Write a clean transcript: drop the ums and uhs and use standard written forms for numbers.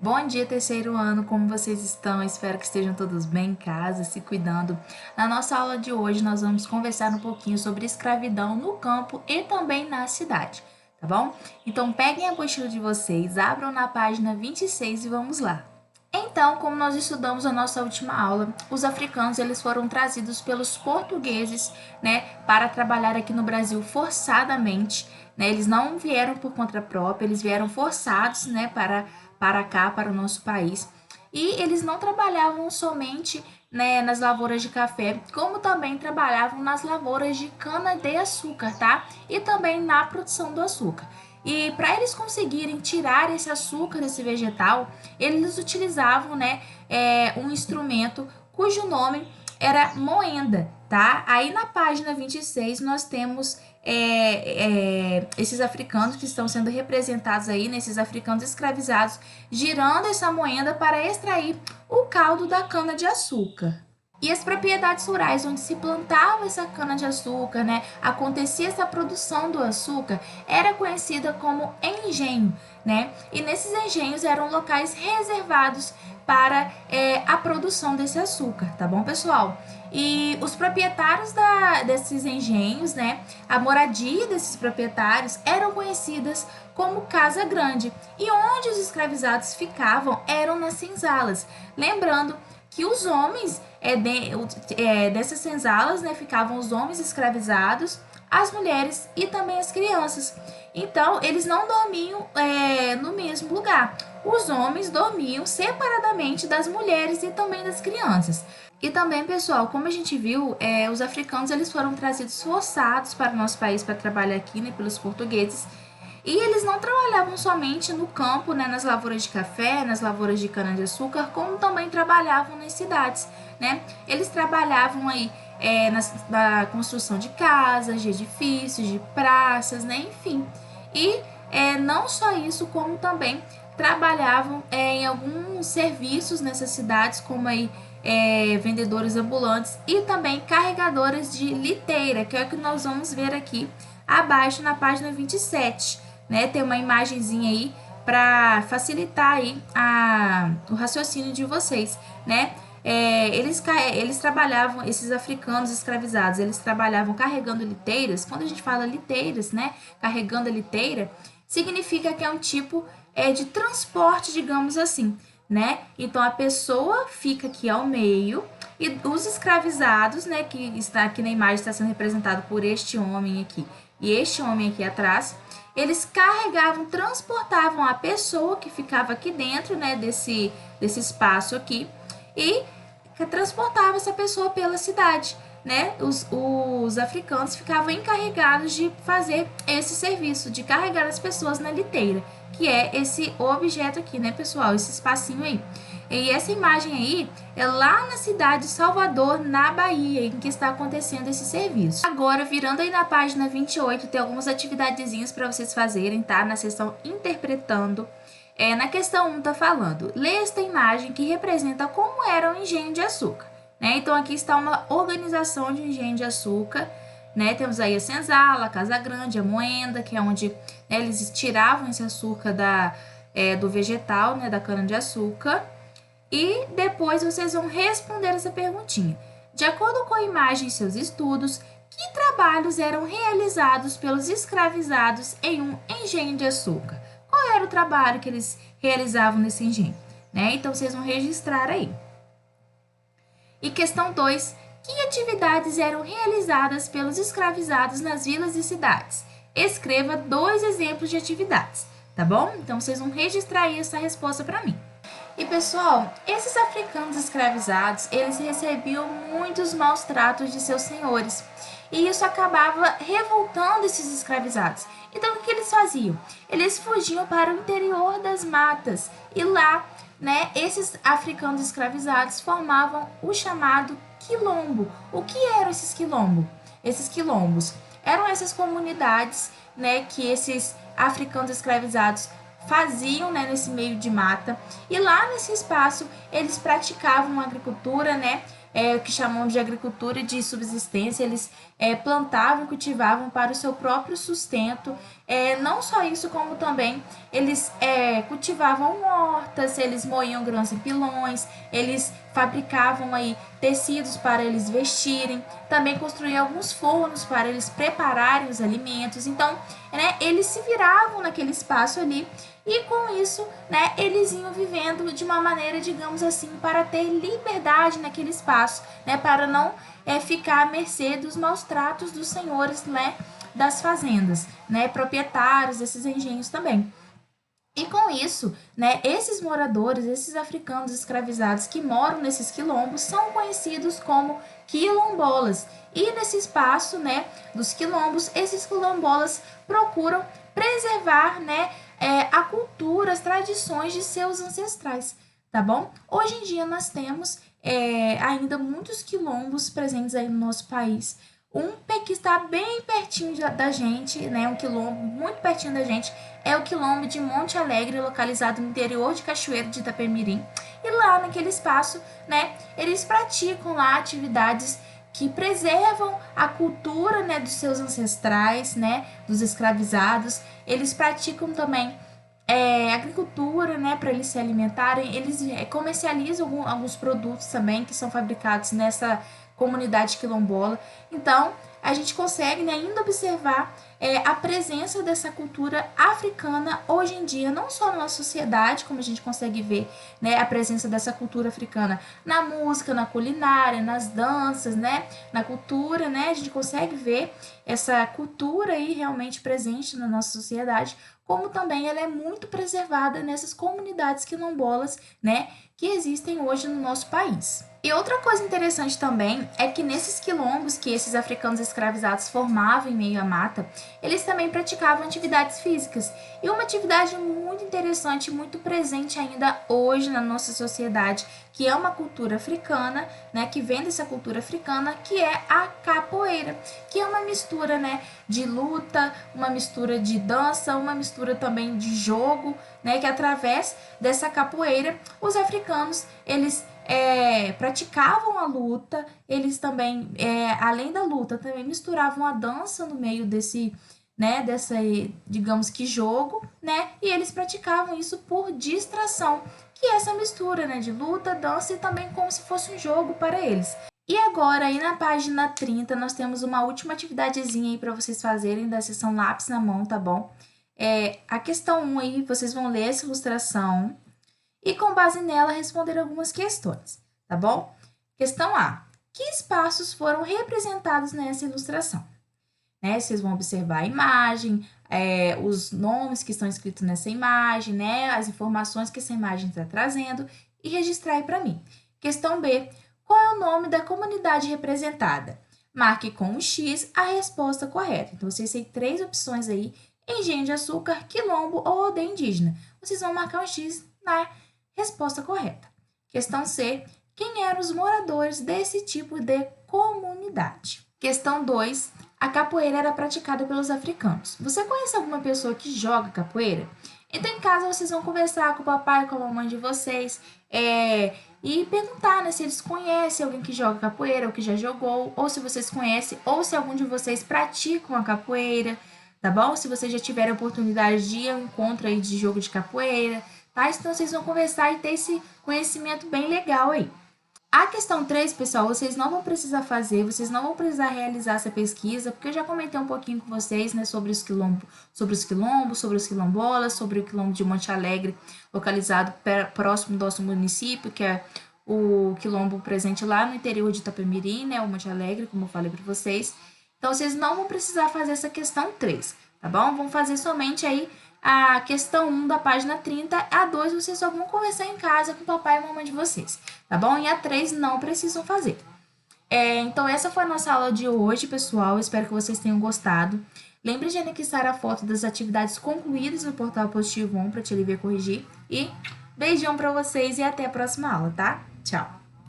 Bom dia, terceiro ano, como vocês estão? Espero que estejam todos bem em casa, se cuidando. Na nossa aula de hoje, nós vamos conversar um pouquinho sobre escravidão no campo e também na cidade, tá bom? Então, peguem a apostila de vocês, abram na página 26 e vamos lá. Então, como nós estudamos na nossa última aula, os africanos eles foram trazidos pelos portugueses, para trabalhar aqui no Brasil forçadamente, Eles não vieram por conta própria, eles vieram forçados, para cá, para o nosso país. E eles não trabalhavam somente, nas lavouras de café, como também trabalhavam nas lavouras de cana-de-açúcar, tá? E também na produção do açúcar. E para eles conseguirem tirar esse açúcar desse vegetal, eles utilizavam, um instrumento cujo nome era moenda, tá? Aí na página 26 nós temos esses africanos que estão sendo representados aí, nesses africanos escravizados, girando essa moenda para extrair o caldo da cana-de-açúcar. E as propriedades rurais onde se plantava essa cana-de-açúcar, acontecia essa produção do açúcar, era conhecida como engenho, E nesses engenhos eram locais reservados para a produção desse açúcar, tá bom, pessoal? E os proprietários desses engenhos, a moradia desses proprietários eram conhecidas como Casa Grande. E onde os escravizados ficavam eram nas senzalas. Lembrando que os homens dessas senzalas, ficavam os homens escravizados, as mulheres e também as crianças. Então, eles não dormiam no mesmo lugar. Os homens dormiam separadamente das mulheres e também das crianças. E também, pessoal, como a gente viu, os africanos eles foram trazidos forçados para o nosso país para trabalhar aqui, pelos portugueses. E eles não trabalhavam somente no campo, nas lavouras de café, nas lavouras de cana-de-açúcar, como também trabalhavam nas cidades, Eles trabalhavam aí na construção de casas, de edifícios, de praças, enfim. E não só isso, como também trabalhavam em alguns serviços nessas cidades, como aí vendedores ambulantes e também carregadores de liteira, que é o que nós vamos ver aqui abaixo na página 27. Tem uma imagenzinha aí para facilitar aí o raciocínio de vocês, Eles trabalhavam, esses africanos escravizados, eles trabalhavam carregando liteiras. Quando a gente fala liteiras, carregando a liteira, significa que é um tipo de transporte, digamos assim, Então a pessoa fica aqui ao meio e os escravizados, que está aqui na imagem, está sendo representado por este homem aqui e este homem aqui atrás, eles carregavam, transportavam a pessoa que ficava aqui dentro, desse espaço aqui, e transportava essa pessoa pela cidade, Os africanos ficavam encarregados de fazer esse serviço, de carregar as pessoas na liteira, que é esse objeto aqui, pessoal? Esse espacinho aí. E essa imagem aí é lá na cidade de Salvador, na Bahia, em que está acontecendo esse serviço. Agora, virando aí na página 28, tem algumas atividadezinhas para vocês fazerem, tá? Na seção Interpretando. Na questão 1 tá falando, lê esta imagem que representa como era o engenho de açúcar. Então, aqui está uma organização de engenho de açúcar, Temos aí a senzala, a casa grande, a moenda, que é onde eles tiravam esse açúcar do vegetal, da cana-de-açúcar. E depois vocês vão responder essa perguntinha. De acordo com a imagem e seus estudos, que trabalhos eram realizados pelos escravizados em um engenho de açúcar? Qual era o trabalho que eles realizavam nesse engenho? Então, vocês vão registrar aí. E questão 2. Que atividades eram realizadas pelos escravizados nas vilas e cidades? Escreva 2 exemplos de atividades, tá bom? Então, vocês vão registrar aí essa resposta para mim. E, pessoal, esses africanos escravizados, eles recebiam muitos maus tratos de seus senhores. E isso acabava revoltando esses escravizados. Então, o que eles faziam? Eles fugiam para o interior das matas. E lá, esses africanos escravizados formavam o chamado quilombo. O que eram esses quilombos? Esses quilombos eram essas comunidades, que esses africanos escravizados faziam, nesse meio de mata. E lá nesse espaço, eles praticavam agricultura, o que chamam de agricultura de subsistência, eles plantavam e cultivavam para o seu próprio sustento. Não só isso, como também eles cultivavam hortas, eles moíam grãos em pilões, eles fabricavam aí tecidos para eles vestirem, também construíam alguns fornos para eles prepararem os alimentos. Então, né, eles se viravam naquele espaço ali e com isso, né, eles iam vivendo de uma maneira, digamos assim, para ter liberdade naquele espaço, né, para não ficar à mercê dos maus tratos dos senhores, né, das fazendas, né, proprietários desses engenhos também. E com isso, né, esses moradores, esses africanos escravizados que moram nesses quilombos são conhecidos como quilombolas. E nesse espaço, né, dos quilombos, esses quilombolas procuram preservar, né, a cultura, as tradições de seus ancestrais, tá bom? Hoje em dia nós temos ainda muitos quilombos presentes aí no nosso país. Um que está bem pertinho da gente, né, um quilombo muito pertinho da gente, é o quilombo de Monte Alegre, localizado no interior de Cachoeiro de Itapemirim. E lá naquele espaço, né, eles praticam lá atividades que preservam a cultura, né, dos seus ancestrais, né, dos escravizados. Eles praticam também agricultura, né, para eles se alimentarem. Eles comercializam alguns produtos também que são fabricados nessa comunidade quilombola. Então, a gente consegue, né, ainda observar a presença dessa cultura africana hoje em dia, não só na nossa sociedade, como a gente consegue ver, né, a presença dessa cultura africana na música, na culinária, nas danças, né, na cultura, né, a gente consegue ver essa cultura aí realmente presente na nossa sociedade, como também ela é muito preservada nessas comunidades quilombolas, né, que existem hoje no nosso país. E outra coisa interessante também é que nesses quilombos que esses africanos escravizados formavam em meio à mata, eles também praticavam atividades físicas. E uma atividade muito interessante, muito presente ainda hoje na nossa sociedade, que é uma cultura africana, né, que vem dessa cultura africana, que é a capoeira, que é uma mistura, né, de luta, uma mistura de dança, uma mistura também de jogo, né, que através dessa capoeira os africanos eles praticavam a luta, eles também, além da luta, também misturavam a dança no meio dessa, digamos que jogo, né? E eles praticavam isso por distração, que é essa mistura, né, de luta, dança e também como se fosse um jogo para eles. E agora, aí na página 30, nós temos uma última atividadezinha aí para vocês fazerem da sessão lápis na mão, tá bom? A questão 1 aí, vocês vão ler essa ilustração e com base nela responder algumas questões, tá bom? Questão A. Que espaços foram representados nessa ilustração? Né? Vocês vão observar a imagem, os nomes que estão escritos nessa imagem, né? As informações que essa imagem está trazendo e registrar aí para mim. Questão B. Qual é o nome da comunidade representada? Marque com um X a resposta correta. Então, vocês têm 3 opções aí: engenho de açúcar, quilombo ou aldeia indígena. Vocês vão marcar um X na resposta correta. Questão C. Quem eram os moradores desse tipo de comunidade? Questão 2. A capoeira era praticada pelos africanos. Você conhece alguma pessoa que joga capoeira? Então, em casa, vocês vão conversar com o papai, com a mamãe de vocês, e perguntar, né, se eles conhecem alguém que joga capoeira, ou que já jogou, ou se vocês conhecem, ou se algum de vocês praticam a capoeira, tá bom? Se vocês já tiverem a oportunidade de ir ao encontro aí de jogo de capoeira, tá? Então, vocês vão conversar e ter esse conhecimento bem legal aí. A questão 3, pessoal, vocês não vão precisar fazer, vocês não vão precisar realizar essa pesquisa, porque eu já comentei um pouquinho com vocês, né, sobre os quilombos, sobre os quilombolas, sobre o quilombo de Monte Alegre, localizado próximo do nosso município, que é o quilombo presente lá no interior de Itapemirim, né, o Monte Alegre, como eu falei para vocês. Então, vocês não vão precisar fazer essa questão 3, tá bom? Vão fazer somente aí a questão 1 da página 30, a 2 vocês só vão conversar em casa com o papai e mamãe de vocês, tá bom? E a 3 não precisam fazer. Então, essa foi a nossa aula de hoje, pessoal. Espero que vocês tenham gostado. Lembre de anexar a foto das atividades concluídas no portal Positivo 1 para te aliviar e corrigir. E beijão para vocês e até a próxima aula, tá? Tchau!